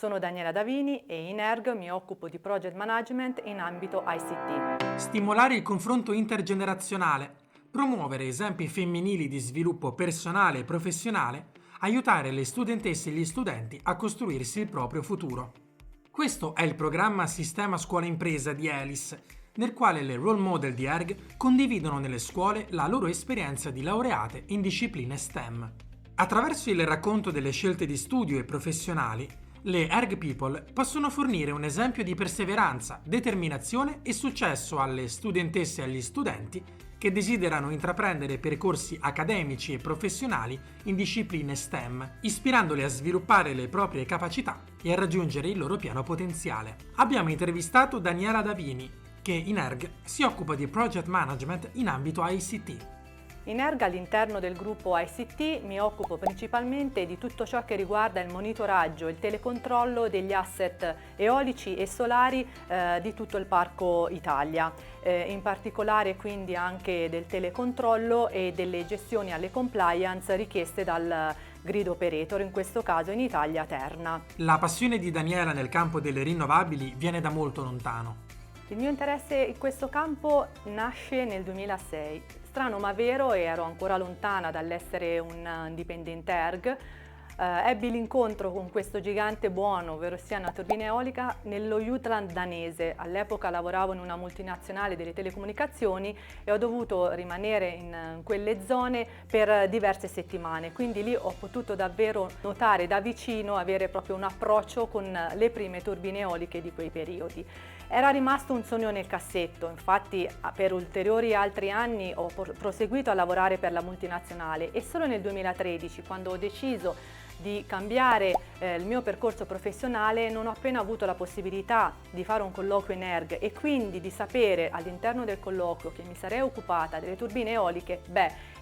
Sono Daniela Davini e in ERG mi occupo di project management in ambito ICT. Stimolare il confronto intergenerazionale, promuovere esempi femminili di sviluppo personale e professionale, aiutare le studentesse e gli studenti a costruirsi il proprio futuro. Questo è il programma Sistema Scuola Impresa di ELIS, nel quale le role model di ERG condividono nelle scuole la loro esperienza di laureate in discipline STEM. Attraverso il racconto delle scelte di studio e professionali, le ERG People possono fornire un esempio di perseveranza, determinazione e successo alle studentesse e agli studenti che desiderano intraprendere percorsi accademici e professionali in discipline STEM, ispirandoli a sviluppare le proprie capacità e a raggiungere il loro pieno potenziale. Abbiamo intervistato Daniela Davini, che in ERG si occupa di project management in ambito ICT. In ERG all'interno del gruppo ICT mi occupo principalmente di tutto ciò che riguarda il monitoraggio e il telecontrollo degli asset eolici e solari di tutto il Parco Italia, in particolare quindi anche del telecontrollo e delle gestioni alle compliance richieste dal grid operator, in questo caso in Italia Terna. La passione di Daniela nel campo delle rinnovabili viene da molto lontano. Il mio interesse in questo campo nasce nel 2006. Strano ma vero, ero ancora lontana dall'essere un dipendente ERG. Ebbi l'incontro con questo gigante buono, ovvero sia una turbina eolica, nello Jutland danese. All'epoca lavoravo in una multinazionale delle telecomunicazioni e ho dovuto rimanere in quelle zone per diverse settimane. Quindi lì ho potuto davvero notare da vicino, avere proprio un approccio con le prime turbine eoliche di quei periodi. Era rimasto un sogno nel cassetto, infatti per ulteriori altri anni ho proseguito a lavorare per la multinazionale e solo nel 2013, quando ho deciso di cambiare il mio percorso professionale, non ho appena avuto la possibilità di fare un colloquio in ERG e quindi di sapere all'interno del colloquio che mi sarei occupata delle turbine eoliche,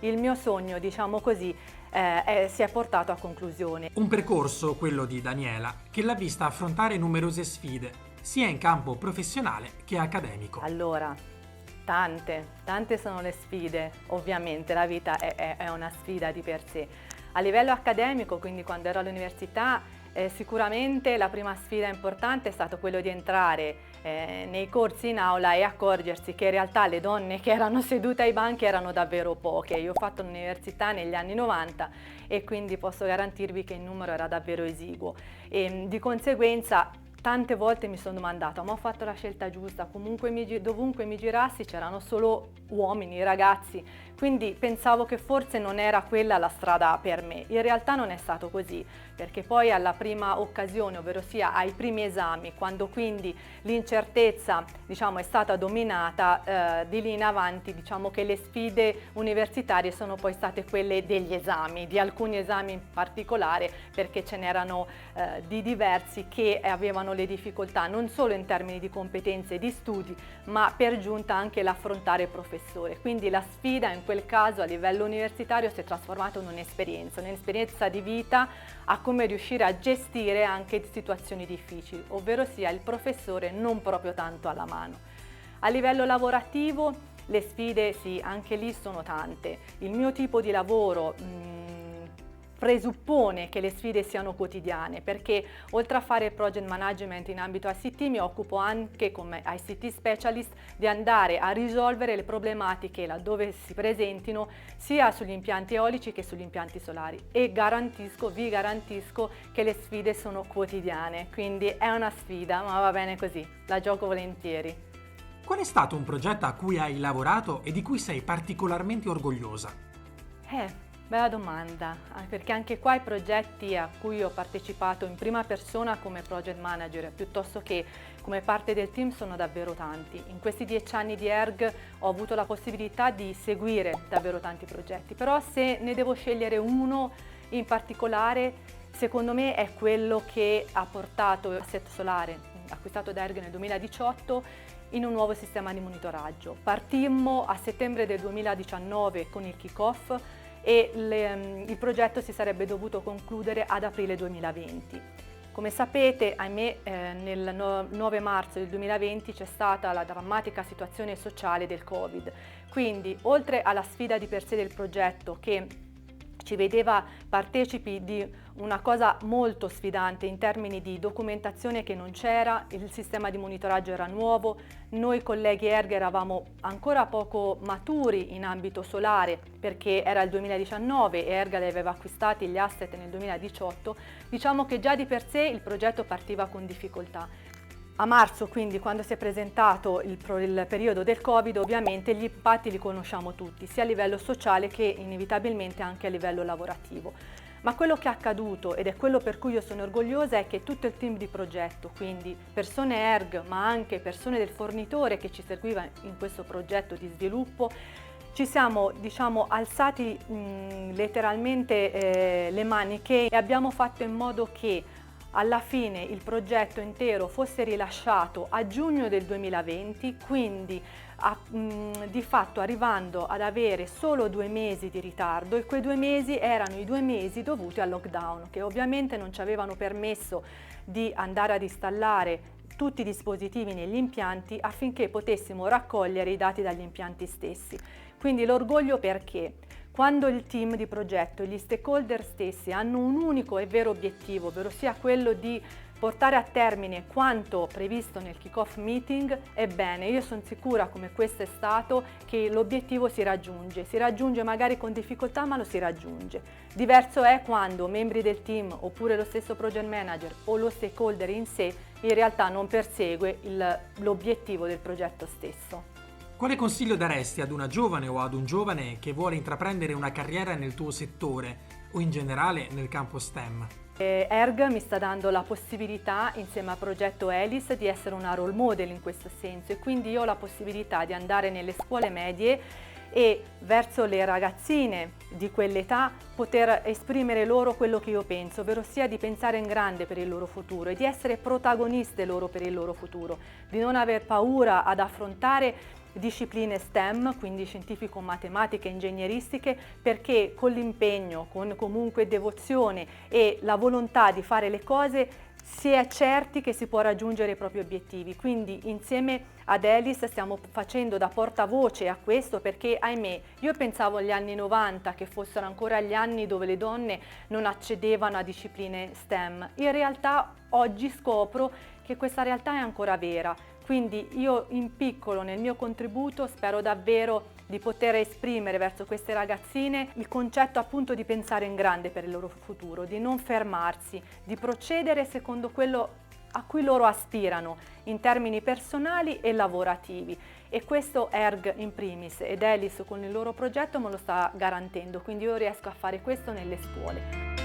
il mio sogno, diciamo così, si è portato a conclusione. Un percorso, quello di Daniela, che l'ha vista affrontare numerose sfide, sia in campo professionale che accademico. Allora, tante sono le sfide, ovviamente la vita è una sfida di per sé. A livello accademico, quindi quando ero all'università, sicuramente la prima sfida importante è stato quello di entrare nei corsi in aula e accorgersi che in realtà le donne che erano sedute ai banchi erano davvero poche. Io ho fatto l'università negli anni 90 e quindi posso garantirvi che il numero era davvero esiguo e di conseguenza tante volte mi sono domandata, ma ho fatto la scelta giusta? Comunque dovunque mi girassi c'erano solo uomini, ragazzi, quindi pensavo che forse non era quella la strada per me. In realtà non è stato così, perché poi alla prima occasione, ovvero sia ai primi esami, quando quindi l'incertezza, diciamo, è stata dominata, di lì in avanti, diciamo che le sfide universitarie sono poi state quelle degli esami, di alcuni esami in particolare, perché ce n'erano di diversi che avevano le difficoltà non solo in termini di competenze e di studi, ma per giunta anche l'affrontare il professore. Quindi la sfida in quel caso a livello universitario si è trasformata in un'esperienza di vita a come riuscire a gestire anche situazioni difficili, ovvero sia il professore non proprio tanto alla mano. A livello lavorativo le sfide sì, anche lì sono tante. Il mio tipo di lavoro presuppone che le sfide siano quotidiane, perché oltre a fare project management in ambito ICT mi occupo anche come ICT specialist di andare a risolvere le problematiche laddove si presentino sia sugli impianti eolici che sugli impianti solari e vi garantisco che le sfide sono quotidiane, quindi è una sfida, ma va bene così, la gioco volentieri. Qual è stato un progetto a cui hai lavorato e di cui sei particolarmente orgogliosa? Bella domanda, perché anche qua i progetti a cui ho partecipato in prima persona come project manager piuttosto che come parte del team sono davvero tanti. In questi 10 anni di ERG ho avuto la possibilità di seguire davvero tanti progetti, però se ne devo scegliere uno in particolare, secondo me è quello che ha portato l'asset solare acquistato da ERG nel 2018 in un nuovo sistema di monitoraggio. Partimmo a settembre del 2019 con il kick-off e il progetto si sarebbe dovuto concludere ad aprile 2020. Come sapete, ahimè, nel 9 marzo del 2020 c'è stata la drammatica situazione sociale del Covid, quindi oltre alla sfida di per sé del progetto che ci vedeva partecipi di una cosa molto sfidante in termini di documentazione che non c'era, il sistema di monitoraggio era nuovo, noi colleghi ERG eravamo ancora poco maturi in ambito solare perché era il 2019 e ERG aveva acquistati gli asset nel 2018, diciamo che già di per sé il progetto partiva con difficoltà. A marzo, quindi, quando si è presentato il periodo del Covid, ovviamente gli impatti li conosciamo tutti, sia a livello sociale che inevitabilmente anche a livello lavorativo. Ma quello che è accaduto, ed è quello per cui io sono orgogliosa, è che tutto il team di progetto, quindi persone ERG, ma anche persone del fornitore che ci seguiva in questo progetto di sviluppo, ci siamo, alzati letteralmente le maniche e abbiamo fatto in modo che alla fine il progetto intero fosse rilasciato a giugno del 2020, quindi di fatto arrivando ad avere solo 2 mesi di ritardo, e quei 2 mesi erano i 2 mesi dovuti al lockdown, che ovviamente non ci avevano permesso di andare ad installare tutti i dispositivi negli impianti affinché potessimo raccogliere i dati dagli impianti stessi. Quindi l'orgoglio perché? Quando il team di progetto e gli stakeholder stessi hanno un unico e vero obiettivo, ovvero sia quello di portare a termine quanto previsto nel kick-off meeting, ebbene io sono sicura, come questo è stato, che l'obiettivo si raggiunge magari con difficoltà, ma lo si raggiunge. Diverso è quando membri del team oppure lo stesso project manager o lo stakeholder in sé in realtà non persegue l'obiettivo del progetto stesso. Quale consiglio daresti ad una giovane o ad un giovane che vuole intraprendere una carriera nel tuo settore o in generale nel campo STEM? ERG mi sta dando la possibilità, insieme al progetto ELIS, di essere una role model in questo senso, e quindi io ho la possibilità di andare nelle scuole medie e verso le ragazzine di quell'età poter esprimere loro quello che io penso, ovvero sia di pensare in grande per il loro futuro e di essere protagoniste loro per il loro futuro, di non aver paura ad affrontare discipline STEM, quindi scientifico-matematiche e ingegneristiche, perché con l'impegno, con comunque devozione e la volontà di fare le cose si è certi che si può raggiungere i propri obiettivi. Quindi insieme ad ELIS stiamo facendo da portavoce a questo, perché ahimè io pensavo agli anni 90 che fossero ancora gli anni dove le donne non accedevano a discipline STEM. In realtà oggi scopro che questa realtà è ancora vera. Quindi io in piccolo, nel mio contributo, spero davvero di poter esprimere verso queste ragazzine il concetto appunto di pensare in grande per il loro futuro, di non fermarsi, di procedere secondo quello a cui loro aspirano in termini personali e lavorativi. E questo ERG in primis ed ELIS con il loro progetto me lo sta garantendo, quindi io riesco a fare questo nelle scuole.